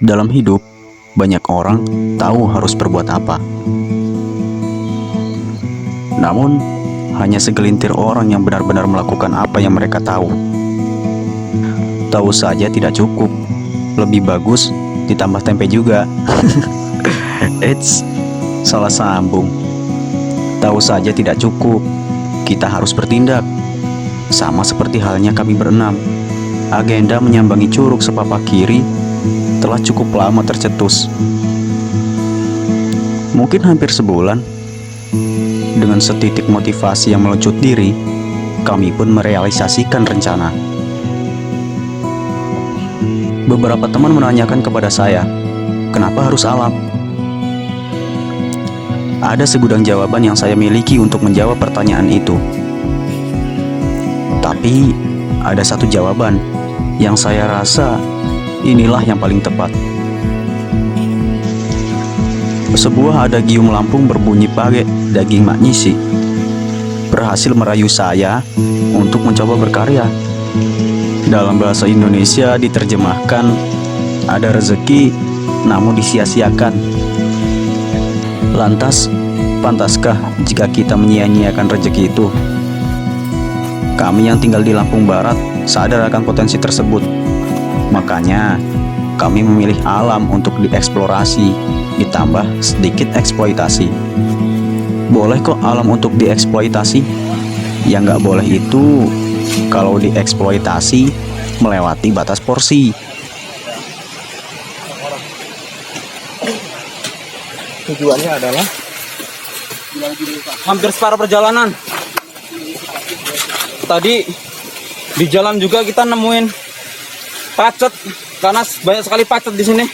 Dalam hidup, banyak orang tahu harus berbuat apa. Namun, hanya segelintir orang yang benar-benar melakukan apa yang mereka tahu. Tahu saja tidak cukup. Lebih bagus ditambah tempe juga. Eits, salah sambung. Tahu saja tidak cukup. Kita harus bertindak. Sama seperti halnya kami berenam. Agenda menyambangi Curug Sepapak Kiri telah cukup lama tercetus. Mungkin hampir sebulan. Dengan setitik motivasi yang melecut diri, kami pun merealisasikan rencana. Beberapa teman menanyakan kepada saya, kenapa harus alam? Ada segudang jawaban yang saya miliki untuk menjawab pertanyaan itu. Tapi, ada satu jawaban yang saya rasa inilah yang paling tepat. Sebuah adagium Lampung berbunyi pakai daging mak nyisi berhasil merayu saya untuk mencoba berkarya. Dalam bahasa Indonesia diterjemahkan, ada rezeki namun disia-siakan. Lantas, pantaskah jika kita menyia-nyiakan rezeki itu? Kami yang tinggal di Lampung Barat sadar akan potensi tersebut. Makanya, kami memilih alam untuk dieksplorasi, ditambah sedikit eksploitasi. Boleh kok alam untuk dieksploitasi. Yang nggak boleh itu kalau dieksploitasi melewati batas porsi. Tujuannya adalah hampir separuh perjalanan. Tadi di jalan juga kita nemuin pacet karena banyak sekali pacet di sini.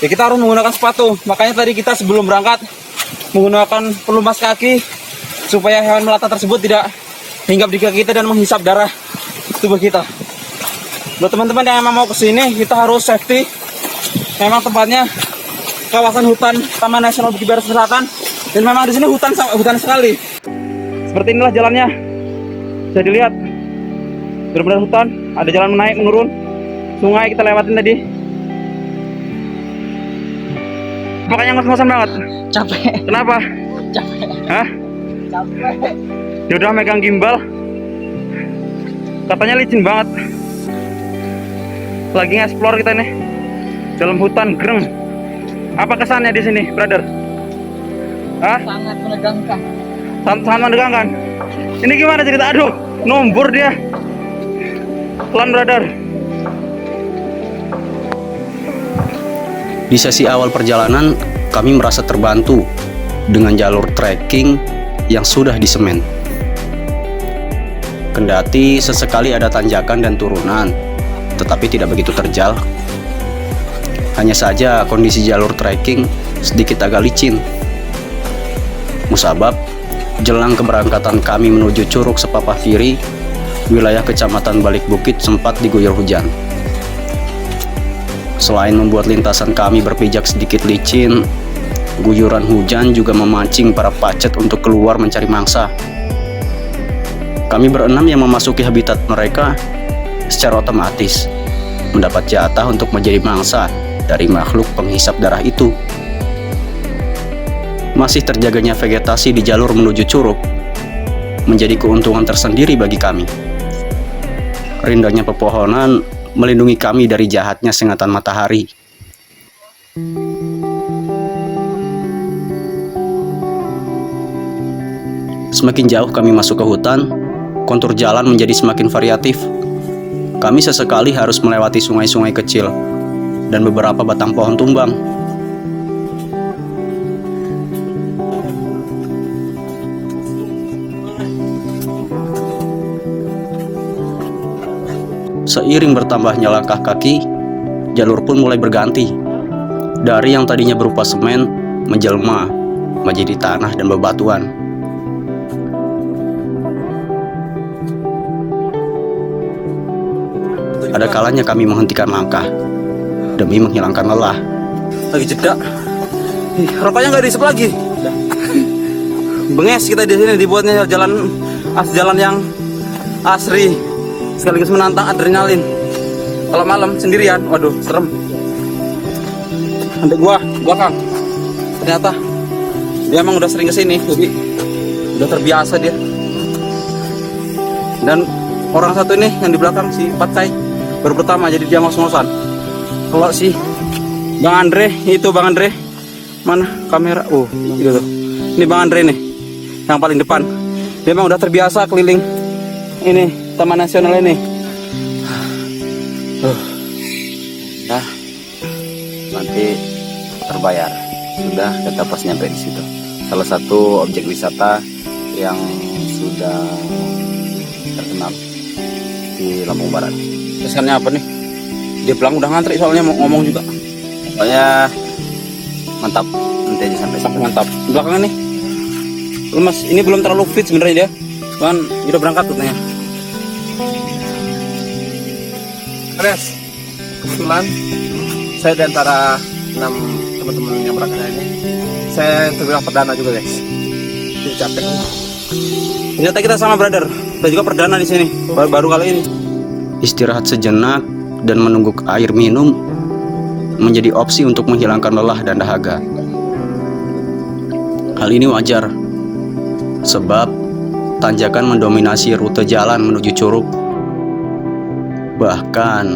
Ya kita harus menggunakan sepatu. Makanya tadi kita sebelum berangkat menggunakan pelumas kaki supaya hewan melata tersebut tidak hinggap di kaki kita dan menghisap darah tubuh kita. Buat teman-teman yang memang mau kesini, kita harus safety. Memang tempatnya kawasan hutan Taman Nasional Bukit Baras Selatan dan memang di sini hutan sekali. Seperti inilah jalannya. Bisa dilihat benar-benar hutan, ada jalan menaik menurun. Sungai kita lewatin tadi. Makanya ngos-ngosan banget. Capek. Kenapa? Capek. Hah? Capek. Yaudah megang gimbal. Katanya licin banget. Lagi nge-explore kita nih dalam hutan gereng. Apa kesannya di sini, brother? Hah? Sangat menegangkan. Sangat menegangkan. Ini gimana cerita? Aduh, nombor dia. Pelan, brother. Di sesi awal perjalanan, kami merasa terbantu dengan jalur trekking yang sudah disemen. Kendati sesekali ada tanjakan dan turunan, tetapi tidak begitu terjal. Hanya saja kondisi jalur trekking sedikit agak licin. Musabab, jelang keberangkatan kami menuju Curug Sepapak Kiri, wilayah Kecamatan Balik Bukit sempat diguyur hujan. Selain membuat lintasan kami berpijak sedikit licin, guyuran hujan juga memancing para pacet untuk keluar mencari mangsa. Kami berenam yang memasuki habitat mereka secara otomatis mendapat jatah untuk menjadi mangsa dari makhluk penghisap darah itu. Masih terjaganya vegetasi di jalur menuju curug menjadi keuntungan tersendiri bagi kami. Rindangnya pepohonan melindungi kami dari jahatnya sengatan matahari. Semakin jauh kami masuk ke hutan, kontur jalan menjadi semakin variatif. Kami sesekali harus melewati sungai-sungai kecil dan beberapa batang pohon tumbang. Seiring bertambahnya langkah kaki, jalur pun mulai berganti. Dari yang tadinya berupa semen, menjelma menjadi tanah dan bebatuan. Ada kalanya kami menghentikan langkah demi menghilangkan lelah. Lagi jeda. Rokoknya nggak diisep lagi. Benges kita di sini dibuatnya jalan yang asri sekaligus menantang adrenalin. Kalau malam sendirian, waduh serem. adik gua belakang. Ternyata dia emang udah sering kesini, jadi udah terbiasa dia. Dan orang satu ini yang di belakang si Patcai baru pertama, jadi dia ngos-ngosan. Kalau si Bang Andre, itu Bang Andre, mana kamera? Oh, itu tuh. Ini Bang Andre nih, yang paling depan. Dia emang udah terbiasa keliling ini Taman Nasional ini. Nah, nanti terbayar. Sudah kita pas nyampe di situ. Salah satu objek wisata yang sudah terkenal di Lampung Barat. Kesannya apa nih? Dia bilang udah ngantri soalnya mau ngomong juga. Pokoknya mantap. Nanti aja sampai mantap. Belakang nih. Mas, ini belum terlalu fit sebenarnya dia. Kan udah berangkat katanya. Res, kebetulan saya di antara 6 teman-teman yang berangkat hari ini, saya terbilang perdana juga guys. Jadi capek. Ternyata kita sama brother. Kita juga perdana di sini. Baru kali ini. Istirahat sejenak dan menunggu air minum menjadi opsi untuk menghilangkan lelah dan dahaga. Hal ini wajar, sebab tanjakan mendominasi rute jalan menuju Curug. Bahkan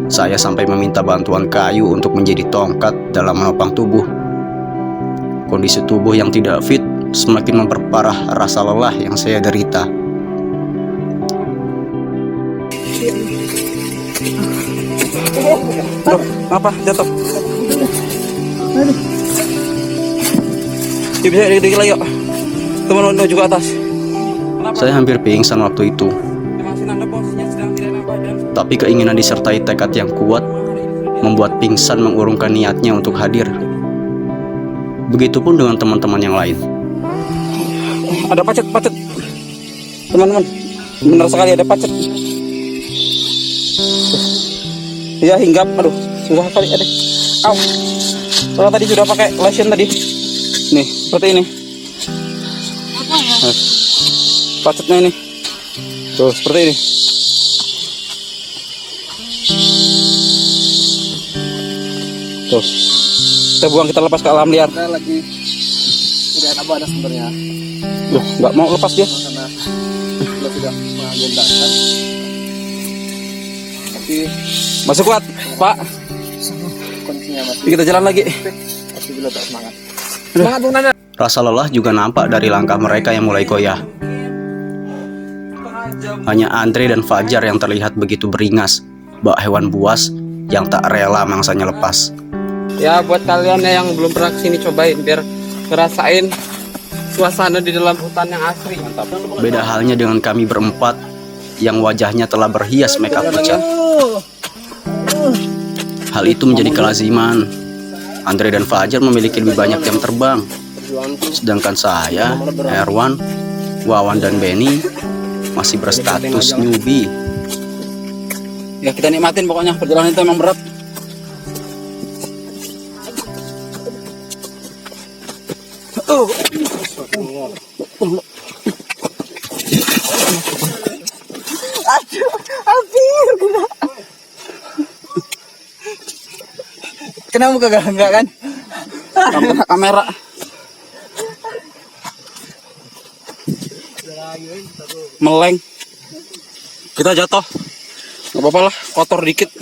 saya sampai meminta bantuan kayu untuk menjadi tongkat dalam menopang tubuh. Kondisi tubuh yang tidak fit semakin memperparah rasa lelah yang saya derita. Aduh, apa jatuh? Yuk, bisa dikit lagi yuk. Teman menuju ke atas. Saya hampir pingsan waktu itu, tapi keinginan disertai tekad yang kuat membuat pingsan mengurungkan niatnya untuk hadir. Begitupun dengan teman-teman yang lain. Ada pacet. Teman-teman, benar sekali ada pacet. Ya, hinggap. Aduh, susah kali ada. Au. Kalau tadi sudah pakai lotion tadi. Nih, seperti ini. Nah, pacetnya ini. Tuh, seperti ini. Tuh. Kita buang, kita lepas ke alam liar. Saya lagi tidak enak badan sebenarnya, Loh, nggak mau lepas dia. karena kalau tidak mengagendakan. Tapi Masih kuat, Pak. kondisinya masih Kita jalan lagi. masih belum tak semangat. Semangat Bung Nana. Rasa lelah juga nampak dari langkah mereka yang mulai goyah. Hanya Andre dan Fajar yang terlihat begitu beringas, bak hewan buas yang tak rela mangsanya lepas. Ya, buat kalian yang belum pernah kesini, cobain biar ngerasain suasana di dalam hutan yang asri. Mantap. Beda halnya dengan kami berempat yang wajahnya telah berhias make up pucat. Hal itu menjadi kelaziman. Andre dan Fajar memiliki lebih banyak jam terbang, sedangkan saya, Erwan, Wawan dan Benny masih berstatus newbie. Ya, kita nikmatin pokoknya, perjalanan itu emang berat. Kenapa kagak enggak kan? Kamera. Meleng. Kita jatuh. Gak apa-apa lah, kotor dikit.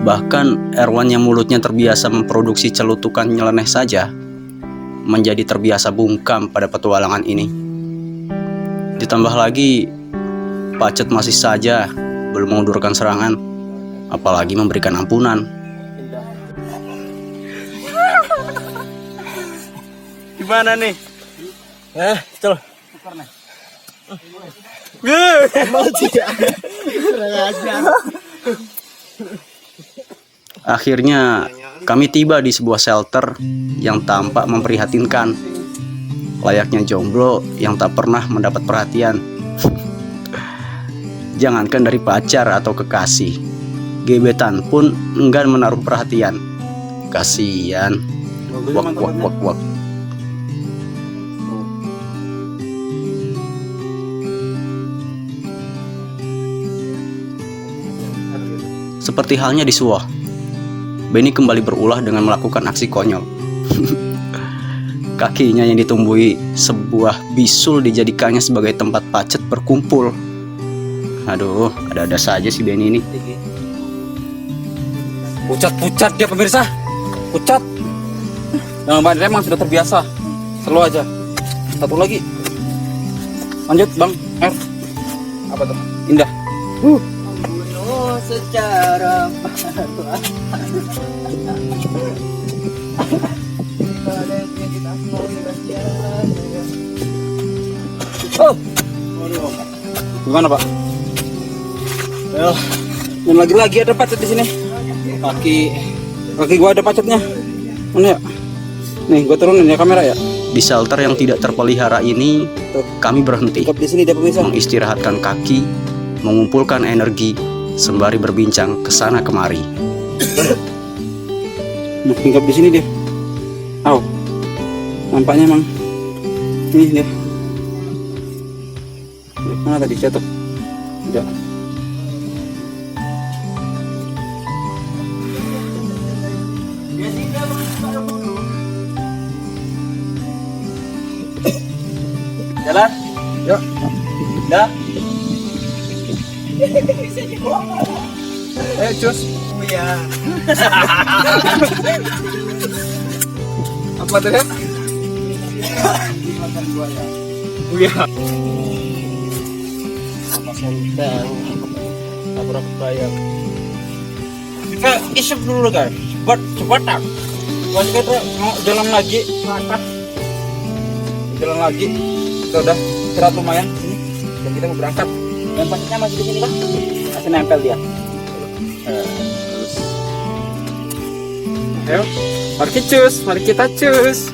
Bahkan Erwan yang mulutnya terbiasa memproduksi celutukan nyeleneh saja menjadi terbiasa bungkam pada petualangan ini. Ditambah lagi Pacet masih saja belum mengundurkan serangan, apalagi memberikan ampunan. Gimana nih? Cel. Akhirnya kami tiba di sebuah shelter yang tampak memprihatinkan, layaknya jomblo yang tak pernah mendapat perhatian. Jangankan dari pacar atau kekasih, gebetan pun enggan menaruh perhatian. Kasian. Wak wak wak wak. Seperti halnya di Suwoh, Benny kembali berulah dengan melakukan aksi konyol. Kakinya yang ditumbuhi sebuah bisul dijadikannya sebagai tempat pacet berkumpul. Aduh, ada-ada saja si Benny ini. Pucat-pucat dia pemirsa. Pucat. Yang Bang emang sudah terbiasa. Selalu aja. Satu lagi. Lanjut Bang R. Apa tuh? Indah. Bunuh secara Oh. Gimana Pak? Dan lagi-lagi ada pacet di sini. Kaki gua ada pacetnya. Mana ya? Nih, gua turunin ya kamera ya. Di shelter yang tidak terpelihara ini, kami berhenti Di sini dia pemirsa. mengistirahatkan kaki, mengumpulkan energi, sembari berbincang ke sana kemari. Nah, hinggap di sini dia. Aw. Nampaknya emang ini dia. Mana tadi jatuh? Tidak. jalan. Yuk. Dah. Cus. Oh ya. Apa tadi? Oh iya. Tabrak bayang. Kita isep dulu guys. Cepat tak. Masih kita mau jalan lagi. Jalan lagi. Kita udah istirahat lumayan ini. Dan kita mau berangkat. Dan pacetnya masih di sini kan? Masih nempel dia. Ayo, mari kita cus.